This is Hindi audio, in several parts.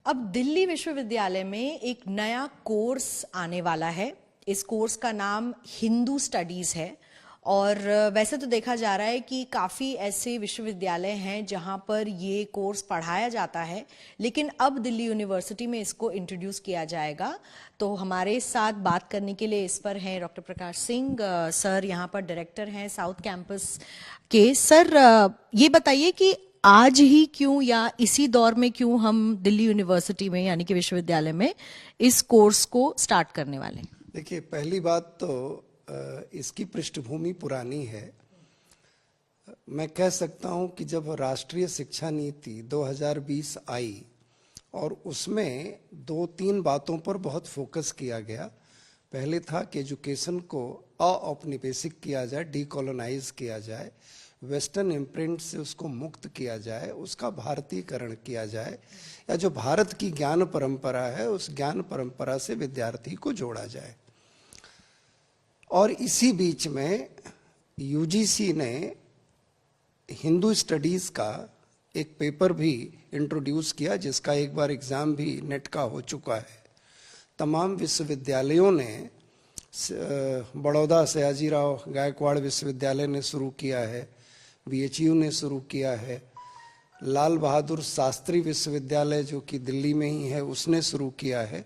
अब दिल्ली विश्वविद्यालय में एक नया कोर्स आने वाला है। इस कोर्स का नाम हिंदू स्टडीज है और वैसे तो देखा जा रहा है कि काफ़ी ऐसे विश्वविद्यालय हैं जहां पर ये कोर्स पढ़ाया जाता है, लेकिन अब दिल्ली यूनिवर्सिटी में इसको इंट्रोड्यूस किया जाएगा। तो हमारे साथ बात करने के लिए इस पर हैं डॉक्टर प्रकाश सिंह सर, यहाँ पर डायरेक्टर हैं साउथ कैंपस के। सर, ये बताइए कि आज ही क्यों या इसी दौर में क्यों हम दिल्ली यूनिवर्सिटी में यानी कि विश्वविद्यालय में इस कोर्स को स्टार्ट करने वाले हैं? देखिए, पहली बात तो इसकी पृष्ठभूमि पुरानी है। मैं कह सकता हूं कि जब राष्ट्रीय शिक्षा नीति 2020 आई और उसमें 2-3 बातों पर बहुत फोकस किया गया। पहले था कि एजुकेशन को औपनिवेशिक किया जाए, डीकोलोनाइज किया जाए, वेस्टर्न इम्प्रिंट से उसको मुक्त किया जाए, उसका भारतीयकरण किया जाए, या जो भारत की ज्ञान परंपरा है उस ज्ञान परंपरा से विद्यार्थी को जोड़ा जाए। और इसी बीच में यूजीसी ने हिंदू स्टडीज का एक पेपर भी इंट्रोड्यूस किया, जिसका एक बार एग्जाम भी नेट का हो चुका है। तमाम विश्वविद्यालयों ने, बड़ौदा सयाजीराव गायकवाड़ विश्वविद्यालय ने शुरू किया है, बीएचयू ने शुरू किया है, लाल बहादुर शास्त्री विश्वविद्यालय जो कि दिल्ली में ही है उसने शुरू किया है।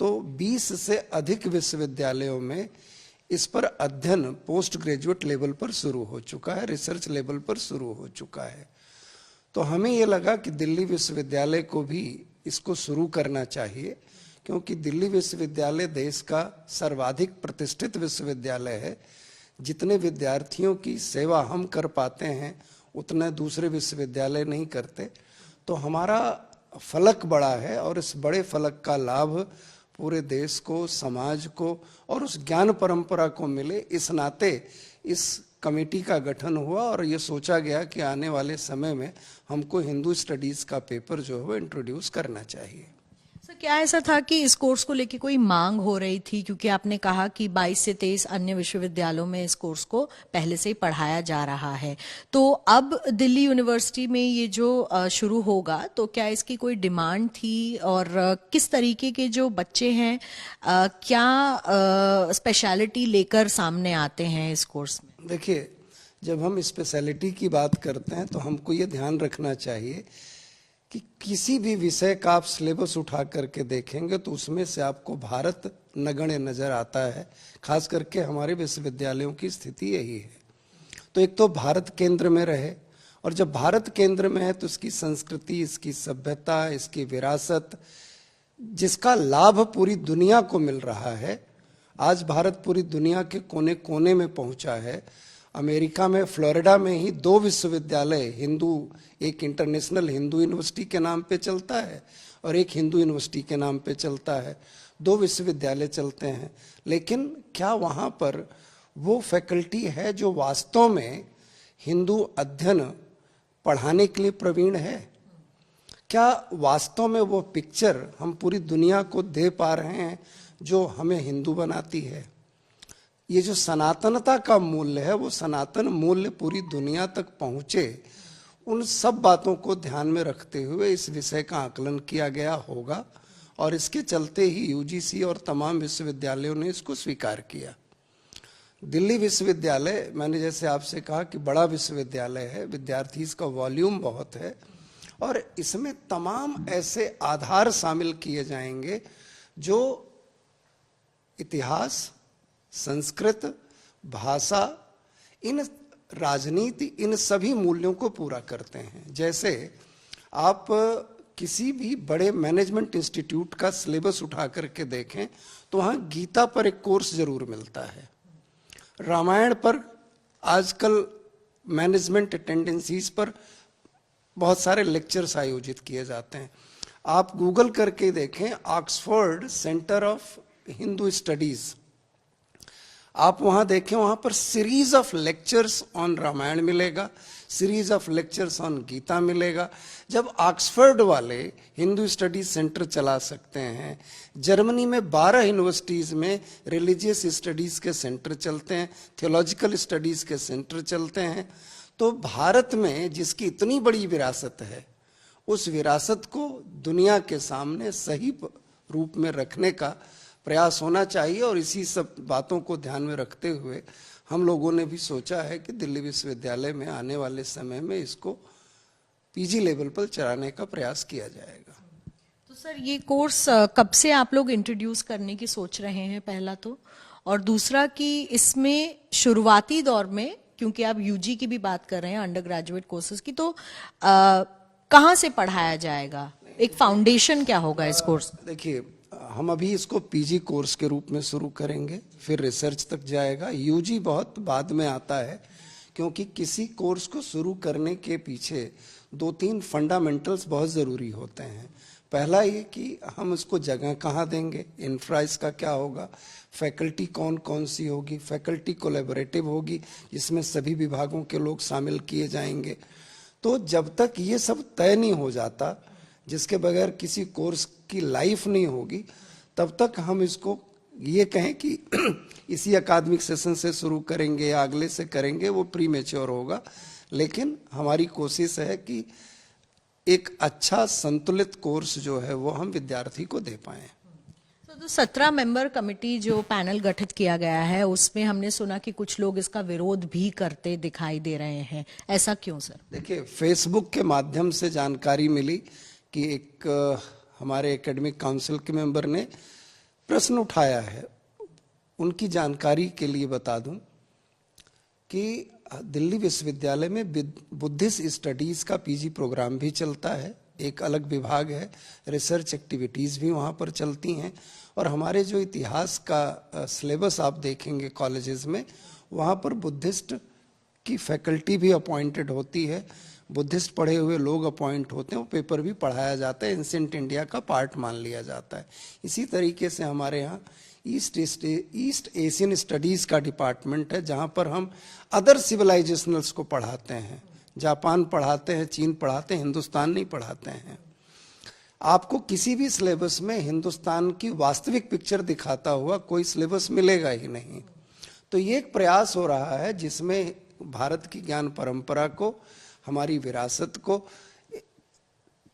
तो 20 से अधिक विश्वविद्यालयों में इस पर अध्ययन पोस्ट ग्रेजुएट लेवल पर शुरू हो चुका है, रिसर्च लेवल पर शुरू हो चुका है। तो हमें ये लगा कि दिल्ली विश्वविद्यालय को भी इसको शुरू करना चाहिए, क्योंकि दिल्ली विश्वविद्यालय देश का सर्वाधिक प्रतिष्ठित विश्वविद्यालय है। जितने विद्यार्थियों की सेवा हम कर पाते हैं उतने दूसरे विश्वविद्यालय नहीं करते। तो हमारा फलक बड़ा है और इस बड़े फलक का लाभ पूरे देश को, समाज को और उस ज्ञान परंपरा को मिले, इस नाते इस कमेटी का गठन हुआ और ये सोचा गया कि आने वाले समय में हमको हिंदू स्टडीज का पेपर जो है वो इंट्रोड्यूस करना चाहिए। सर, क्या ऐसा था कि इस कोर्स को लेके कोई मांग हो रही थी? क्योंकि आपने कहा कि 22 से 23 अन्य विश्वविद्यालयों में इस कोर्स को पहले से ही पढ़ाया जा रहा है, तो अब दिल्ली यूनिवर्सिटी में ये जो शुरू होगा, तो क्या इसकी कोई डिमांड थी? और किस तरीके के जो बच्चे हैं क्या स्पेशलिटी लेकर सामने आते हैं इस कोर्स में? देखिए, जब हम स्पेशलिटी की बात करते हैं तो हमको ये ध्यान रखना चाहिए कि किसी भी विषय का आप सिलेबस उठा करके देखेंगे तो उसमें से आपको भारत नगण्य नजर आता है। खास करके हमारे विश्वविद्यालयों की स्थिति यही है। तो एक तो भारत केंद्र में रहे, और जब भारत केंद्र में है तो इसकी संस्कृति, इसकी सभ्यता, इसकी विरासत, जिसका लाभ पूरी दुनिया को मिल रहा है। आज भारत पूरी दुनिया के कोने कोने में पहुंचा है। अमेरिका में फ्लोरिडा में ही 2 विश्वविद्यालय हिंदू, एक इंटरनेशनल हिंदू यूनिवर्सिटी के नाम पे चलता है और एक हिंदू यूनिवर्सिटी के नाम पे चलता है। 2 विश्वविद्यालय चलते हैं, लेकिन क्या वहाँ पर वो फैकल्टी है जो वास्तव में हिंदू अध्ययन पढ़ाने के लिए प्रवीण है? क्या वास्तव में वो पिक्चर हम पूरी दुनिया को दे पा रहे हैं जो हमें हिंदू बनाती है? ये जो सनातनता का मूल्य है, वो सनातन मूल्य पूरी दुनिया तक पहुंचे, उन सब बातों को ध्यान में रखते हुए इस विषय का आकलन किया गया होगा और इसके चलते ही यूजीसी और तमाम विश्वविद्यालयों ने इसको स्वीकार किया। दिल्ली विश्वविद्यालय, मैंने जैसे आपसे कहा कि बड़ा विश्वविद्यालय है, विद्यार्थी इसका वॉल्यूम बहुत है और इसमें तमाम ऐसे आधार शामिल किए जाएंगे जो इतिहास, संस्कृत, भाषा, इन राजनीति, इन सभी मूल्यों को पूरा करते हैं। जैसे आप किसी भी बड़े मैनेजमेंट इंस्टीट्यूट का सिलेबस उठा करके देखें तो वहाँ गीता पर एक कोर्स जरूर मिलता है, रामायण पर, आजकल मैनेजमेंट टेंडेंसीज पर बहुत सारे लेक्चर्स आयोजित किए जाते हैं। आप गूगल करके देखें, Oxford Centre of Hindu studies, आप वहां देखें, वहां पर series of lectures on Ramayana मिलेगा, series of lectures on Gita मिलेगा। जब ऑक्सफोर्ड वाले हिंदू स्टडीज सेंटर चला सकते हैं, जर्मनी में 12 यूनिवर्सिटीज में रिलीजियस स्टडीज के सेंटर चलते हैं, थियोलॉजिकल स्टडीज के सेंटर चलते हैं, तो भारत में जिसकी इतनी बड़ी विरासत है उस विरासत को दुनिया के सामने सही रूप में रखने का प्रयास होना चाहिए। और इसी सब बातों को ध्यान में रखते हुए हम लोगों ने भी सोचा है कि दिल्ली विश्वविद्यालय में आने वाले समय में इसको पीजी लेवल पर चलाने का प्रयास किया जाएगा। तो सर ये कोर्स कब से आप लोग इंट्रोड्यूस करने की सोच रहे हैं, पहला तो, और दूसरा कि इसमें शुरुआती दौर में, क्योंकि आप यूजी की भी बात कर रहे हैं, अंडर ग्रेजुएट कोर्सेज की, तो कहाँ से पढ़ाया जाएगा, एक फाउंडेशन क्या होगा इस कोर्स? देखिए, हम अभी इसको पीजी कोर्स के रूप में शुरू करेंगे, फिर रिसर्च तक जाएगा। यूजी बहुत बाद में आता है, क्योंकि किसी कोर्स को शुरू करने के पीछे 2-3 फंडामेंटल्स बहुत ज़रूरी होते हैं। पहला ये कि हम उसको जगह कहाँ देंगे, इंफ्रा इसका क्या होगा, फैकल्टी कौन कौन सी होगी, फैकल्टी कोलैबोरेटिव होगी जिसमें सभी विभागों के लोग शामिल किए जाएंगे। तो जब तक ये सब तय नहीं हो जाता, जिसके बगैर किसी कोर्स की लाइफ नहीं होगी, तब तक हम इसको ये कहें कि इसी अकादमिक सेशन से शुरू करेंगे या अगले से करेंगे, वो प्री मैच्योर होगा। लेकिन हमारी कोशिश है कि एक अच्छा संतुलित कोर्स जो है वो हम विद्यार्थी को दे पाएं। तो 17 मेंबर कमेटी जो पैनल गठित किया गया है, उसमें हमने सुना कि कुछ लोग इसका विरोध भी करते दिखाई दे रहे हैं, ऐसा क्यों सर? देखिए, फेसबुक के माध्यम से जानकारी मिली कि एक हमारे एकेडमिक काउंसिल के मेंबर ने प्रश्न उठाया है। उनकी जानकारी के लिए बता दूं कि दिल्ली विश्वविद्यालय में बुद्धिस्ट स्टडीज का पीजी प्रोग्राम भी चलता है, एक अलग विभाग है, रिसर्च एक्टिविटीज भी वहाँ पर चलती हैं। और हमारे जो इतिहास का सिलेबस आप देखेंगे कॉलेजेस में, वहाँ पर बुद्धिस्ट की फैकल्टी भी अपॉइंटेड होती है, बुद्धिस्ट पढ़े हुए लोग अपॉइंट होते हैं, वो पेपर भी पढ़ाया जाता है, एंशिएंट इंडिया का पार्ट मान लिया जाता है। इसी तरीके से हमारे यहाँ ईस्ट एशियन स्टडीज़ का डिपार्टमेंट है, जहाँ पर हम अदर सिविलाइजेशनल्स को पढ़ाते हैं, जापान पढ़ाते हैं, चीन पढ़ाते हैं, हिंदुस्तान नहीं पढ़ाते हैं। आपको किसी भी सिलेबस में हिंदुस्तान की वास्तविक पिक्चर दिखाता हुआ कोई सिलेबस मिलेगा ही नहीं। तो ये एक प्रयास हो रहा है जिसमें भारत की ज्ञान परंपरा को, हमारी विरासत को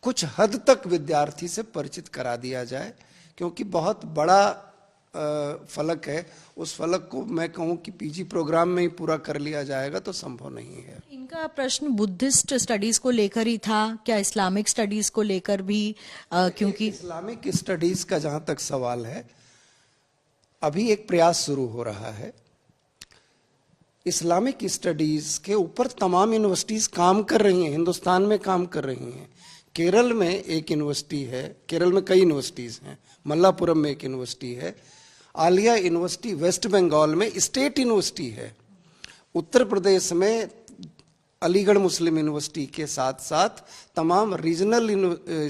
कुछ हद तक विद्यार्थी से परिचित करा दिया जाए, क्योंकि बहुत बड़ा फलक है। उस फलक को मैं कहूँ कि पीजी प्रोग्राम में ही पूरा कर लिया जाएगा तो संभव नहीं है। इनका प्रश्न बुद्धिस्ट स्टडीज को लेकर ही था क्या, इस्लामिक स्टडीज को लेकर भी? क्योंकि इस्लामिक स्टडीज का जहां तक सवाल है, अभी एक प्रयास शुरू हो रहा है। इस्लामिक स्टडीज के ऊपर तमाम यूनिवर्सिटीज काम कर रही हैं, हिंदुस्तान में काम कर रही हैं। केरल में एक यूनिवर्सिटी है, केरल में कई यूनिवर्सिटीज हैं, मल्लापुरम में एक यूनिवर्सिटी है, आलिया यूनिवर्सिटी वेस्ट बंगाल में स्टेट यूनिवर्सिटी है, उत्तर प्रदेश में अलीगढ़ मुस्लिम यूनिवर्सिटी के साथ साथ तमाम रीजनल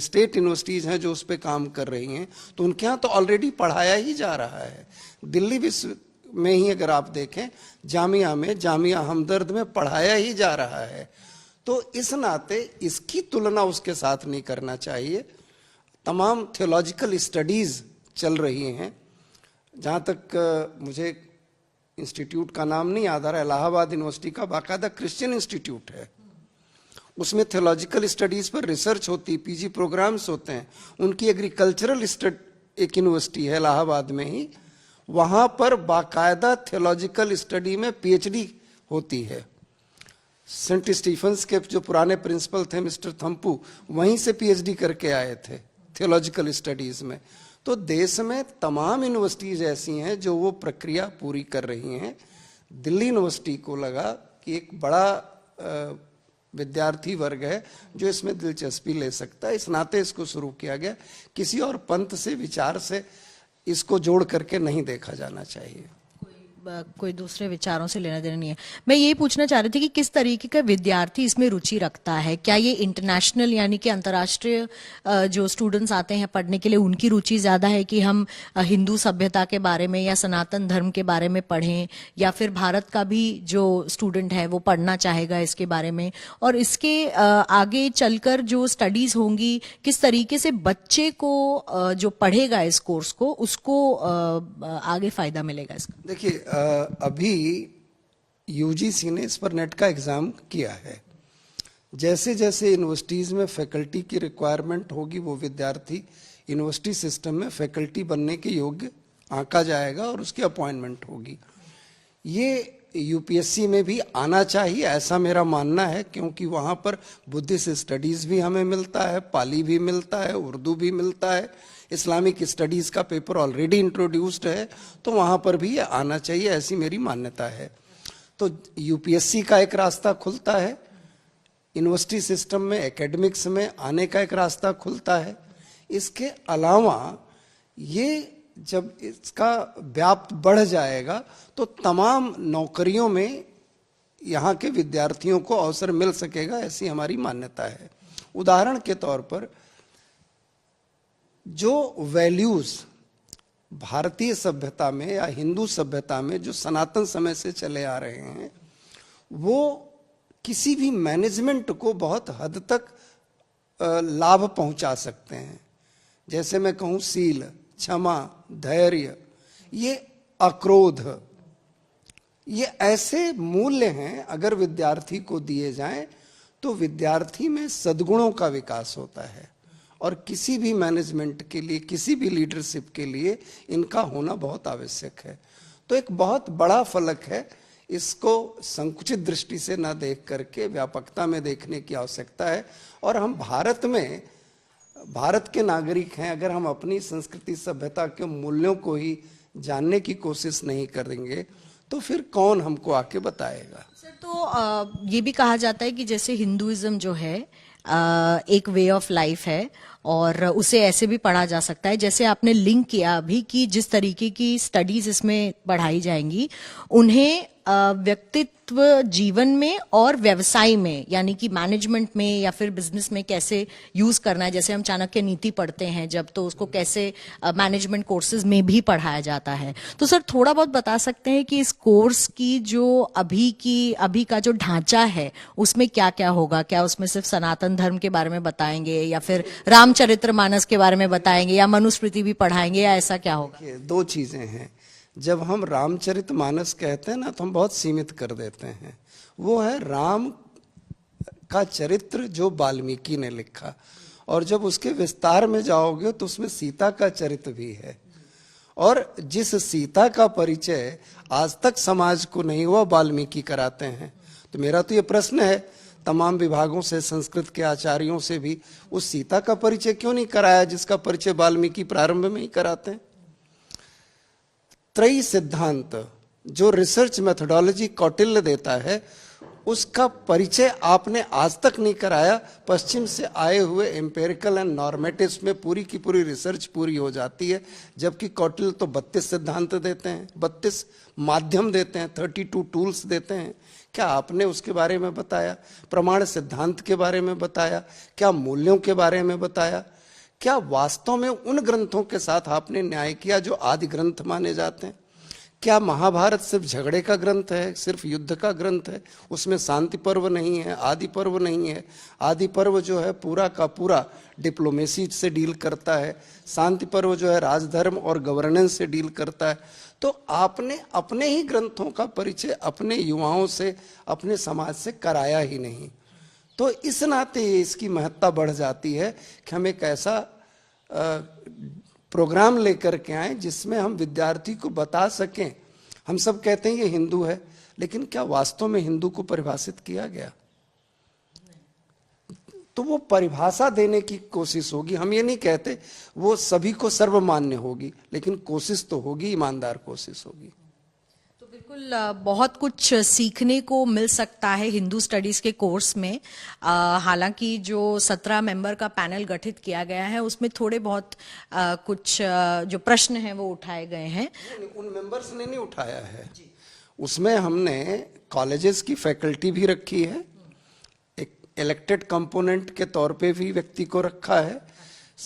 स्टेट यूनिवर्सिटीज़ हैं जो उस पर काम कर रही हैं। तो उनके यहाँ तो ऑलरेडी पढ़ाया ही जा रहा है। दिल्ली विश्व में ही अगर आप देखें, जामिया हमदर्द में पढ़ाया ही जा रहा है। तो इस नाते इसकी तुलना उसके साथ नहीं करना चाहिए। तमाम थियोलॉजिकल स्टडीज़ चल रही हैं। जहाँ तक मुझे इंस्टीट्यूट का नाम नहीं याद आ रहा है, इलाहाबाद यूनिवर्सिटी का बाकायदा क्रिश्चियन इंस्टीट्यूट है, उसमें थियोलॉजिकल स्टडीज़ पर रिसर्च होती है, पीजी प्रोग्राम्स होते हैं। उनकी एग्रीकल्चरल एक यूनिवर्सिटी है इलाहाबाद में ही, वहाँ पर बाकायदा थियोलॉजिकल स्टडी में पीएचडी होती है। सेंट स्टीफेंस के जो पुराने प्रिंसिपल थे मिस्टर थम्पू, वहीं से पीएचडी करके आए थे थियोलॉजिकल स्टडीज़ में। तो देश में तमाम यूनिवर्सिटीज़ ऐसी हैं जो वो प्रक्रिया पूरी कर रही हैं। दिल्ली यूनिवर्सिटी को लगा कि एक बड़ा विद्यार्थी वर्ग है जो इसमें दिलचस्पी ले सकता है, इस नाते इसको शुरू किया गया। किसी और पंथ से, विचार से इसको जोड़ करके नहीं देखा जाना चाहिए। कोई दूसरे विचारों से लेना देना नहीं है। मैं ये पूछना चाह रही थी कि किस तरीके का विद्यार्थी इसमें रुचि रखता है? क्या ये इंटरनेशनल यानी कि अंतर्राष्ट्रीय जो स्टूडेंट्स आते हैं पढ़ने के लिए, उनकी रुचि ज़्यादा है कि हम हिंदू सभ्यता के बारे में या सनातन धर्म के बारे में पढ़ें, या फिर भारत का भी जो स्टूडेंट है वो पढ़ना चाहेगा इसके बारे में? और इसके आगे चलकर जो स्टडीज़ होंगी, किस तरीके से बच्चे को जो पढ़ेगा इस कोर्स को, उसको आगे फ़ायदा मिलेगा इसका? देखिए, अभी यूजीसी ने इस पर नेट का एग्जाम किया है, जैसे जैसे यूनिवर्सिटीज़ में फैकल्टी की रिक्वायरमेंट होगी, वो विद्यार्थी यूनिवर्सिटी सिस्टम में फैकल्टी बनने के योग्य आंका जाएगा और उसकी अपॉइंटमेंट होगी। ये यूपीएससी में भी आना चाहिए, ऐसा मेरा मानना है, क्योंकि वहाँ पर बुद्धिस्ट स्टडीज़ भी हमें मिलता है, पाली भी मिलता है, उर्दू भी मिलता है, इस्लामिक स्टडीज़ का पेपर ऑलरेडी इंट्रोड्यूस्ड है, तो वहाँ पर भी ये आना चाहिए, ऐसी मेरी मान्यता है। तो यूपीएससी का एक रास्ता खुलता है, यूनिवर्सिटी सिस्टम में एकेडमिक्स में आने का एक रास्ता खुलता है। इसके अलावा ये जब इसका व्याप्त बढ़ जाएगा तो तमाम नौकरियों में यहाँ के विद्यार्थियों को अवसर मिल सकेगा, ऐसी हमारी मान्यता है। उदाहरण के तौर पर जो वैल्यूज भारतीय सभ्यता में या हिंदू सभ्यता में जो सनातन समय से चले आ रहे हैं, वो किसी भी मैनेजमेंट को बहुत हद तक लाभ पहुंचा सकते हैं। जैसे मैं कहूँ सील, क्षमा, धैर्य, ये अक्रोध, ये ऐसे मूल्य हैं, अगर विद्यार्थी को दिए जाएं तो विद्यार्थी में सद्गुणों का विकास होता है। और किसी भी मैनेजमेंट के लिए, किसी भी लीडरशिप के लिए इनका होना बहुत आवश्यक है। तो एक बहुत बड़ा फलक है, इसको संकुचित दृष्टि से न देख करके व्यापकता में देखने की आवश्यकता है। और हम भारत के नागरिक हैं, अगर हम अपनी संस्कृति सभ्यता के मूल्यों को ही जानने की कोशिश नहीं करेंगे तो फिर कौन हमको आके बताएगा। सर, तो ये भी कहा जाता है कि जैसे हिंदुइज्म जो है एक वे ऑफ लाइफ है और उसे ऐसे भी पढ़ा जा सकता है, जैसे आपने लिंक किया अभी कि जिस तरीके की स्टडीज इसमें पढ़ाई जाएंगी उन्हें व्यक्तित्व जीवन में और व्यवसाय में, यानी कि मैनेजमेंट में या फिर बिजनेस में कैसे यूज करना है। जैसे हम चाणक्य नीति पढ़ते हैं जब, तो उसको कैसे मैनेजमेंट कोर्सेज में भी पढ़ाया जाता है। तो सर थोड़ा बहुत बता सकते हैं कि इस कोर्स की जो अभी का जो ढांचा है उसमें क्या क्या होगा? क्या उसमें सिर्फ सनातन धर्म के बारे में बताएंगे या फिर रामचरितमानस के बारे में बताएंगे या मनुस्मृति भी पढ़ाएंगे या ऐसा क्या होगा? दो चीजें हैं। जब हम रामचरितमानस कहते हैं ना तो हम बहुत सीमित कर देते हैं। वो है राम का चरित्र जो वाल्मीकि ने लिखा, और जब उसके विस्तार में जाओगे तो उसमें सीता का चरित्र भी है। और जिस सीता का परिचय आज तक समाज को नहीं हुआ, वाल्मीकि कराते हैं। तो मेरा तो ये प्रश्न है तमाम विभागों से, संस्कृत के आचार्यों से भी, उस सीता का परिचय क्यों नहीं कराया जिसका परिचय वाल्मीकि प्रारंभ में ही कराते हैं। त्रयी सिद्धांत जो रिसर्च मेथोडोलॉजी कौटिल्य देता है, उसका परिचय आपने आज तक नहीं कराया। पश्चिम से आए हुए एम्पेरिकल एंड नॉर्मेटिव्स में पूरी की पूरी रिसर्च पूरी हो जाती है, जबकि कौटिल्य तो 32 सिद्धांत देते हैं, 32 माध्यम देते हैं, 32 टूल्स देते हैं। क्या आपने उसके बारे में बताया? प्रमाण सिद्धांत के बारे में बताया? क्या मूल्यों के बारे में बताया? क्या वास्तव में उन ग्रंथों के साथ आपने न्याय किया जो आदि ग्रंथ माने जाते हैं? क्या महाभारत सिर्फ झगड़े का ग्रंथ है, सिर्फ युद्ध का ग्रंथ है? उसमें शांति पर्व नहीं है, आदि पर्व नहीं है। आदि पर्व जो है पूरा का पूरा डिप्लोमेसी से डील करता है, शांति पर्व जो है राजधर्म और गवर्नेंस से डील करता है। तो आपने अपने ही ग्रंथों का परिचय अपने युवाओं से, अपने समाज से कराया ही नहीं। तो इस नाते इसकी महत्ता बढ़ जाती है कि हम एक ऐसा प्रोग्राम लेकर के आए जिसमें हम विद्यार्थी को बता सकें। हम सब कहते हैं ये हिंदू है, लेकिन क्या वास्तव में हिंदू को परिभाषित किया गया? तो वो परिभाषा देने की कोशिश होगी। हम ये नहीं कहते वो सभी को सर्वमान्य होगी, लेकिन कोशिश तो होगी, ईमानदार कोशिश होगी। तो बिल्कुल बहुत कुछ सीखने को मिल सकता है हिंदू स्टडीज के कोर्स में। हालांकि जो 17 मेंबर का पैनल गठित किया गया है उसमें थोड़े बहुत कुछ जो प्रश्न हैं वो उठाए गए हैं। उन मेंबर्स ने नहीं उठाया है, उसमें हमने कॉलेजेस की फैकल्टी भी रखी है, एक इलेक्टेड कंपोनेंट के तौर पे भी व्यक्ति को रखा है,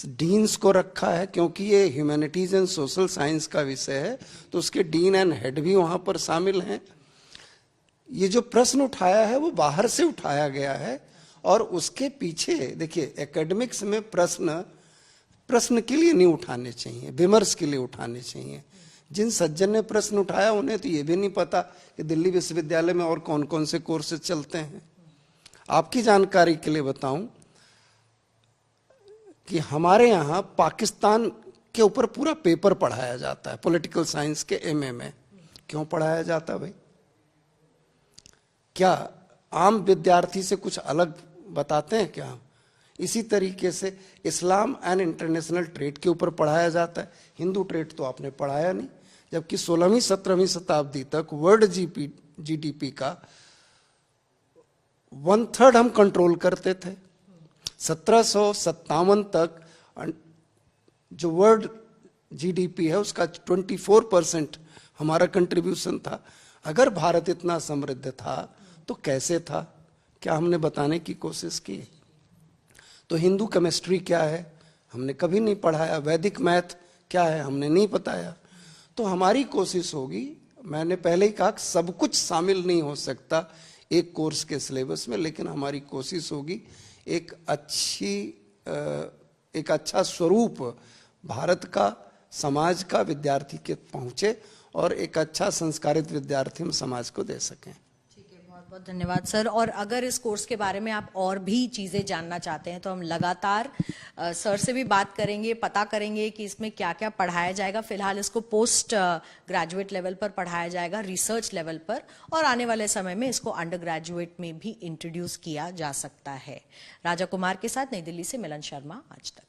डीन्स को रखा है, क्योंकि ये ह्यूमैनिटीज एंड सोशल साइंस का विषय है तो उसके डीन एंड हेड भी वहाँ पर शामिल हैं। ये जो प्रश्न उठाया है वो बाहर से उठाया गया है, और उसके पीछे देखिए एकेडमिक्स में प्रश्न के लिए नहीं उठाने चाहिए, विमर्श के लिए उठाने चाहिए। जिन सज्जन ने प्रश्न उठाया उन्हें तो ये भी नहीं पता कि दिल्ली विश्वविद्यालय में और कौन कौन से कोर्सेज चलते हैं। आपकी जानकारी के लिए बताऊं कि हमारे यहाँ पाकिस्तान के ऊपर पूरा पेपर पढ़ाया जाता है पॉलिटिकल साइंस के एमए में। क्यों पढ़ाया जाता है भाई? क्या आम विद्यार्थी से कुछ अलग बताते हैं क्या? इसी तरीके से इस्लाम एंड इंटरनेशनल ट्रेड के ऊपर पढ़ाया जाता है। हिंदू ट्रेड तो आपने पढ़ाया नहीं, जबकि 16वीं 17वीं शताब्दी तक वर्ल्ड जीडीपी का 1/3 हम कंट्रोल करते थे। 1757 तक जो वर्ल्ड जीडीपी है उसका 24% हमारा कंट्रीब्यूशन था। अगर भारत इतना समृद्ध था तो कैसे था? क्या हमने बताने की कोशिश की? तो हिंदू केमिस्ट्री क्या है हमने कभी नहीं पढ़ाया, वैदिक मैथ क्या है हमने नहीं बताया। तो हमारी कोशिश होगी, मैंने पहले ही कहा सब कुछ शामिल नहीं हो सकता एक कोर्स के सिलेबस में, लेकिन हमारी कोशिश होगी एक अच्छा स्वरूप भारत का, समाज का विद्यार्थी के पहुंचे और एक अच्छा संस्कारित विद्यार्थी हम समाज को दे सकें। ठीक है, बहुत बहुत धन्यवाद सर। और अगर इस कोर्स के बारे में आप और भी चीज़ें जानना चाहते हैं तो हम लगातार सर से भी बात करेंगे, पता करेंगे कि इसमें क्या क्या पढ़ाया जाएगा। फिलहाल इसको पोस्ट ग्रेजुएट लेवल पर पढ़ाया जाएगा, रिसर्च लेवल पर, और आने वाले समय में इसको अंडर ग्रेजुएट में भी इंट्रोड्यूस किया जा सकता है। राजा कुमार के साथ नई दिल्ली से मिलन शर्मा, आज तक।